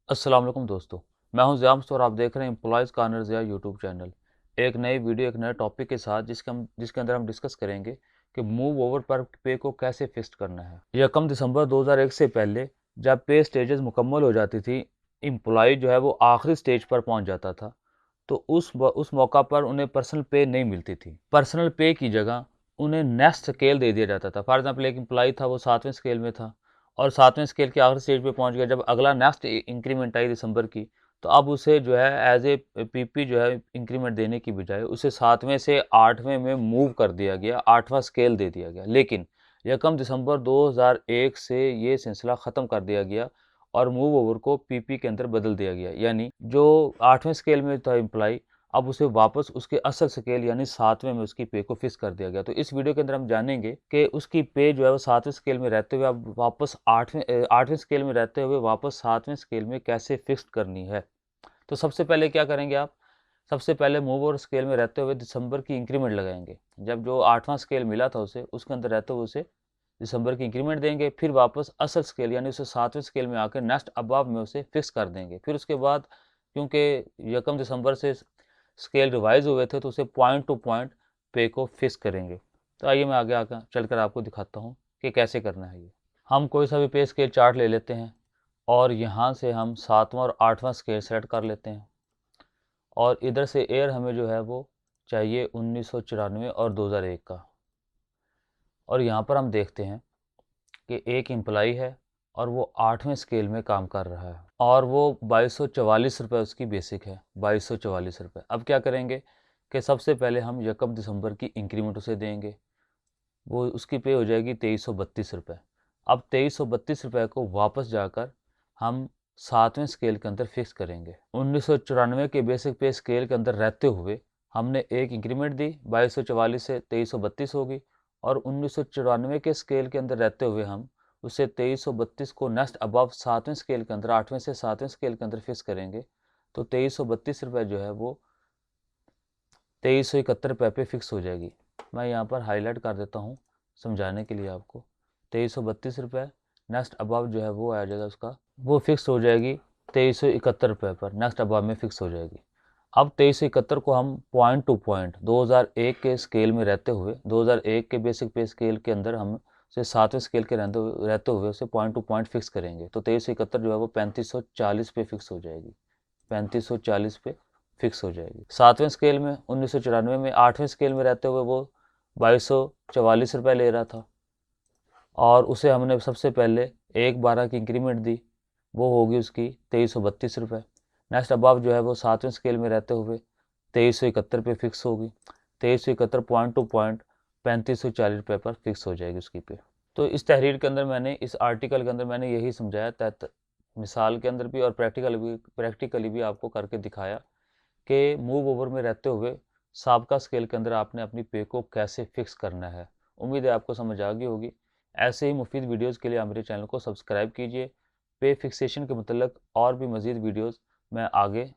अस्सलाम वालेकुम दोस्तों। मैं हूं ज़ियाम और आप देख रहे हैं एम्प्लॉयज़ कॉर्नर या यूट्यूब चैनल। एक नई वीडियो एक नए टॉपिक के साथ जिसके अंदर हम डिस्कस करेंगे कि मूव ओवर पर पे को कैसे फिक्स करना है। यकम दिसंबर 2001 से पहले जब पे स्टेजेस मुकम्मल हो जाती थी, एम्प्लॉय जो है वो आखिरी स्टेज पर पहुंच जाता था, तो उस मौका पर उन्हें पर्सनल पे नहीं मिलती थी। पर्सनल पे की जगह उन्हें नेक्स्ट स्केल दे दिया जाता था। फॉर एग्जाम्पल, एक एम्प्लॉय था, वो 7वें स्केल में था और 7वें स्केल के आखिरी स्टेज पे पहुंच गया। जब अगला नेक्स्ट इंक्रीमेंट आई दिसंबर की, तो अब उसे जो है एज ए पीपी जो है इंक्रीमेंट देने की बजाय उसे 7वें से 8वें में मूव कर दिया गया, 8वां स्केल दे दिया गया। लेकिन यकम दिसंबर 2001 से ये सिलसिला ख़त्म कर दिया गया और मूव ओवर को पीपी के अंदर बदल दिया गया। यानी जो 8वें स्केल में था एम्प्लॉय, अब उसे वापस उसके असल स्केल यानी 7वें में उसकी पे को फिक्स कर दिया गया। तो इस वीडियो के अंदर हम जानेंगे कि उसकी पे जो है वो 7वें स्केल में रहते हुए अब वापस 8वें स्केल में रहते हुए वापस 7वें स्केल में कैसे फिक्स करनी है। तो सबसे पहले क्या करेंगे आप? सबसे पहले मूव ओवर स्केल में रहते हुए दिसंबर की इंक्रीमेंट लगाएंगे। जब जो 8वां स्केल मिला था उसे, उसके अंदर रहते हुए उसे दिसंबर की इंक्रीमेंट देंगे। फिर वापस असल स्केल यानी उसे 7वें स्केल में आकर नेक्स्ट अबव में उसे फिक्स कर देंगे। फिर उसके बाद क्योंकि यकम दिसंबर से स्केल रिवाइज हुए थे, तो उसे पॉइंट टू पॉइंट पे को फिक्स करेंगे। तो आइए मैं आगे आकर चलकर आपको दिखाता हूँ कि कैसे करना है ये। हम कोई सा भी पे स्केल चार्ट ले लेते हैं और यहाँ से हम 7वां और 8वां स्केल सेलेक्ट कर लेते हैं और इधर से एयर हमें जो है वो चाहिए 1994 और 2001 का। और यहाँ पर हम देखते हैं कि एक एम्प्लॉई है और वो 8वें स्केल में काम कर रहा है और वो 2244 रुपये उसकी बेसिक है, 2244 रुपये। अब क्या करेंगे कि सबसे पहले हम यकम दिसंबर की इंक्रीमेंट उसे देंगे। वो उसकी पे हो जाएगी 2332 रुपये। अब 2332 रुपये को वापस जाकर हम 7वें स्केल के अंदर फिक्स करेंगे। 1994 के बेसिक पे स्केल के अंदर रहते हुए हमने एक इंक्रीमेंट दी, 2244 से 2332 होगी और 1994 के स्केल के अंदर रहते हुए हम उसे 2332 को नेक्स्ट अबव 7वें स्केल के अंदर 8वें से 7वें स्केल के अंदर फिक्स करेंगे। तो 2332 रुपये जो है वो 2371 रुपये पे फिक्स हो जाएगी। मैं यहाँ पर हाईलाइट कर देता हूँ समझाने के लिए आपको। 2332 रुपये नेक्स्ट अबव जो है वो आ जाएगा, उसका वो फिक्स हो जाएगी 2371 रुपये पर, नेक्स्ट अबव में फिक्स हो जाएगी। अब 2371 को हम पॉइंट टू पॉइंट 2001 के स्केल में रहते हुए, 2001 के बेसिक पे स्केल के अंदर हम उसे 7वें स्केल के रहते हुए उसे पॉइंट टू पॉइंट फिक्स करेंगे। तो 2371 जो है वो 3540 पे फिक्स हो जाएगी, 3540 पे फिक्स हो जाएगी। 7वें स्केल में 1994 में 8वें स्केल में रहते हुए वो 2244 रुपये ले रहा था और उसे हमने सबसे पहले 1/12 की इंक्रीमेंट दी, वो होगी उसकी 2332 रुपये। नेक्स्ट अबव जो है वो 7वें स्केल में रहते हुए 2371 पे फिक्स होगी। 2371 पॉइंट टू पॉइंट 3540 रुपये पर फिक्स हो जाएगी उसकी पे। तो इस तहरीर के अंदर मैंने, इस आर्टिकल के अंदर मैंने यही समझाया, मिसाल के अंदर भी और प्रैक्टिकली भी आपको करके दिखाया कि मूव ओवर में रहते हुए साबका स्केल के अंदर आपने अपनी पे को कैसे फिक्स करना है। उम्मीद है आपको समझ आ गई होगी। ऐसे ही मुफीद वीडियोज़ के लिए आप मेरे चैनल को सब्सक्राइब कीजिए। पे फिक्सेशन के मतलब और भी मज़ीद वीडियोज़ मैं आगे